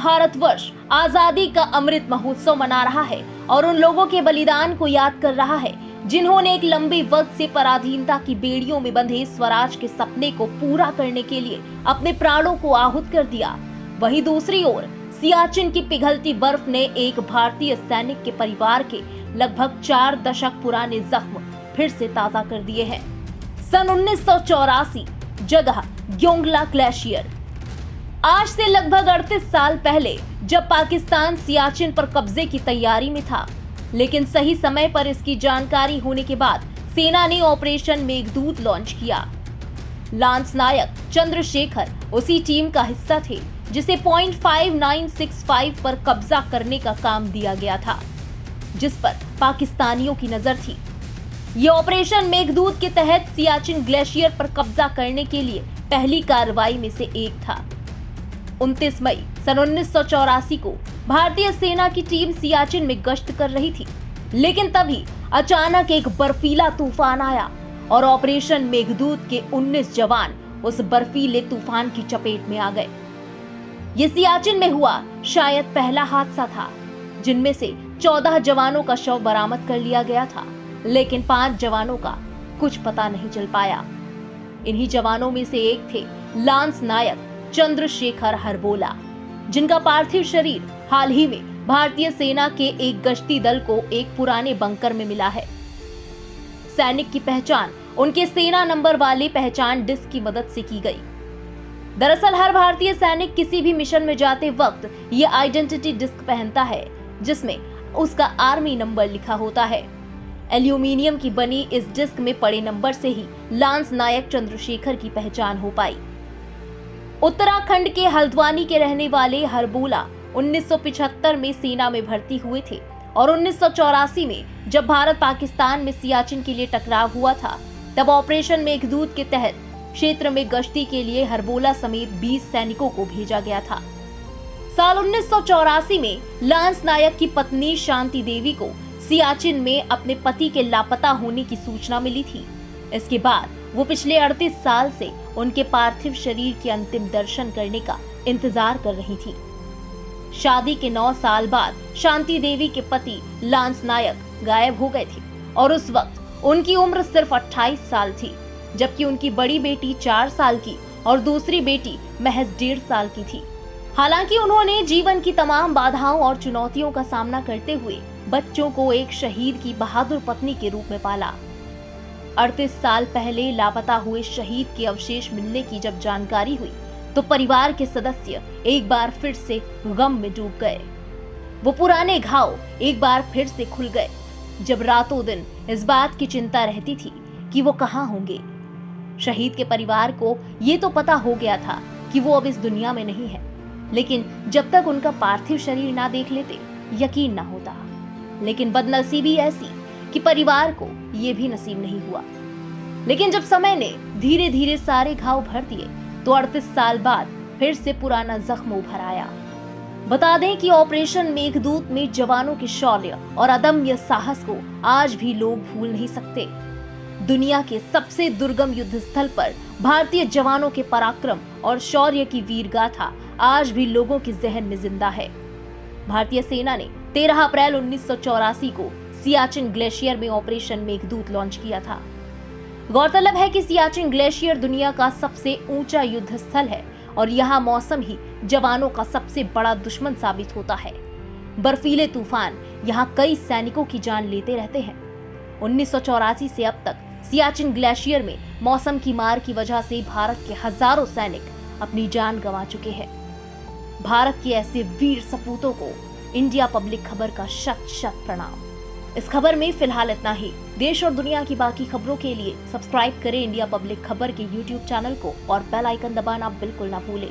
भारतवर्ष आजादी का अमृत महोत्सव मना रहा है और उन लोगों के बलिदान को याद कर रहा है जिन्होंने एक लंबे वक्त से पराधीनता की बेड़ियों में बंधे स्वराज के सपने को पूरा करने के लिए अपने प्राणों को आहूत कर दिया। वहीं दूसरी ओर सियाचिन की पिघलती बर्फ ने एक भारतीय सैनिक के परिवार के लगभग 4 दशक पुराने जख्म फिर से ताजा कर दिए हैं। सन 1984, जगह ग्योंगला ग्लेशियर। आज से लगभग 38 साल पहले जब पाकिस्तान सियाचिन पर कब्जे की तैयारी में था, लेकिन सही समय पर इसकी जानकारी होने के बाद सेना ने ऑपरेशन मेघदूत लॉन्च किया। लांस नायक चंद्रशेखर उसी टीम का हिस्सा थे जिसे पॉइंट 5965 पर कब्जा करने का काम दिया गया था, जिस पर पाकिस्तानियों की नजर थी। ये ऑपरेशन मेघदूत के तहत सियाचिन ग्लेशियर पर कब्जा करने के लिए पहली कार्रवाई में से एक था। 29 मई सन 1984 को भारतीय सेना की टीम सियाचिन में गश्त कर रही थी, लेकिन तभी अचानक एक बर्फीला तूफान आया और ऑपरेशन मेघदूत के 19 जवान उस बर्फीले तूफान की चपेट में आ गए। ये सियाचिन में हुआ शायद पहला हादसा था, जिनमें से 14 जवानों का शव बरामद कर लिया गया था, लेकिन 5 जवानों का कुछ पता नहीं चल पाया। इन्हीं जवानों में से एक थे लांस नायक चंद्रशेखर हरबोला, जिनका पार्थिव शरीर हाल ही में भारतीय सेना के एक गश्ती दल को एक पुराने बंकर में मिला है। सैनिक की पहचान उनके सेना नंबर वाले पहचान डिस्क की मदद से की गई। दरअसल हर भारतीय सैनिक किसी भी मिशन में जाते वक्त ये आइडेंटिटी डिस्क पहनता है, जिसमें उसका आर्मी नंबर लिखा होता है। एल्यूमिनियम की बनी इस डिस्क में पड़े नंबर से ही लांस नायक चंद्रशेखर की पहचान हो पाई। उत्तराखंड के हल्द्वानी के रहने वाले हरबोला 1975 में सेना में भर्ती हुए थे और 1984 में जब भारत पाकिस्तान में सियाचिन के लिए टकराव हुआ था, तब ऑपरेशन मेघदूत के तहत क्षेत्र में गश्ती के लिए हरबोला समेत 20 सैनिकों को भेजा गया था। साल 1984 में लांस नायक की पत्नी शांति देवी को सियाचिन में अपने पति के लापता होने की सूचना मिली थी। इसके बाद वो पिछले 38 साल से उनके पार्थिव शरीर के अंतिम दर्शन करने का इंतजार कर रही थी। शादी के 9 साल बाद शांति देवी के पति लांस नायक गायब हो गए थे और उस वक्त उनकी उम्र सिर्फ 28 साल थी, जबकि उनकी बड़ी बेटी 4 साल की और दूसरी बेटी महज 1.5 साल की थी। हालांकि उन्होंने जीवन की तमाम बाधाओं और चुनौतियों का सामना करते हुए बच्चों को एक शहीद की बहादुर पत्नी के रूप में पाला। 38 साल पहले लापता हुए शहीद के अवशेष मिलने की जब जानकारी हुई तो परिवार के सदस्य एक बार फिर से गम में डूब गए। वो पुराने घाव एक बार फिर से खुल गए, जब रातों दिन इस बात की चिंता रहती थी कि वो कहाँ होंगे। शहीद के परिवार को ये तो पता हो गया था कि वो अब इस दुनिया में नहीं है, लेकिन जब तक उनका पार्थिव शरीर ना देख लेते यकीन ना होता। लेकिन बदनसीबी ऐसी कि परिवार को ये भी नसीब नहीं हुआ। लेकिन जब समय ने धीरे धीरे सारे घाव भर दिए तो 38 साल बाद फिर से पुराना जख्म उभर आया। बता दें कि ऑपरेशन मेघदूत में जवानों के शौर्य और अदम्य साहस को आज भी लोग भूल नहीं सकते। दुनिया के सबसे दुर्गम युद्ध स्थल पर भारतीय जवानों के पराक्रम और शौर्य की वीर गाथा आज भी लोगों के जहन में जिंदा है। भारतीय सेना ने 13 अप्रैल 1984 को सियाचिन ग्लेशियर में ऑपरेशन मेघदूत लॉन्च किया था। गौरतलब है कि सियाचिन ग्लेशियर दुनिया का सबसे ऊंचा युद्ध स्थल है और यहाँ मौसम ही जवानों का सबसे बड़ा दुश्मन साबित होता है। बर्फीले तूफान यहाँ कई सैनिकों की जान लेते रहते हैं। 1984 से अब तक सियाचिन ग्लेशियर में मौसम की मार की वजह से भारत के हजारों सैनिक अपनी जान गंवा चुके हैं। भारत के ऐसे वीर सपूतों को इंडिया पब्लिक खबर का शत शत प्रणाम। इस खबर में फिलहाल इतना ही। देश और दुनिया की बाकी खबरों के लिए सब्सक्राइब करें इंडिया पब्लिक खबर के YouTube चैनल को और बेल आइकन दबाना बिल्कुल ना भूलें।